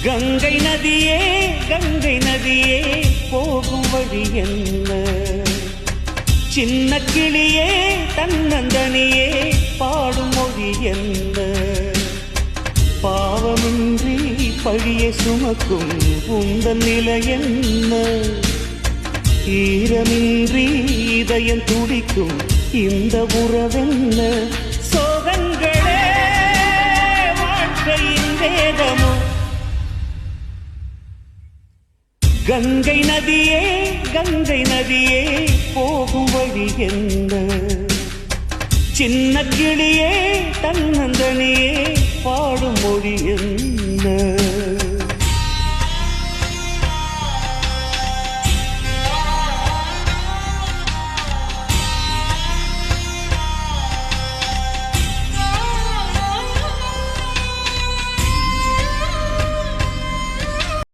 கங்கை நதியே கங்கை நதியே போகும் வழி என்ன? சின்ன கிளியே தன்னந்தனியே பாடும் மொழி என்ன? பாவமின்றி பழியை சுமக்கும் உந்தன் நிலை என்ன? ஈரமின்றி இதயம் துடிக்கும் இந்த உறவென்ன? சோகங்களே வாழ்க்கையின் வேதமோ? கங்கை நதியே போகும் வழி என்ன? சின்ன கிளியே தன்னந்தனியே பாடும் மொழி என்ன?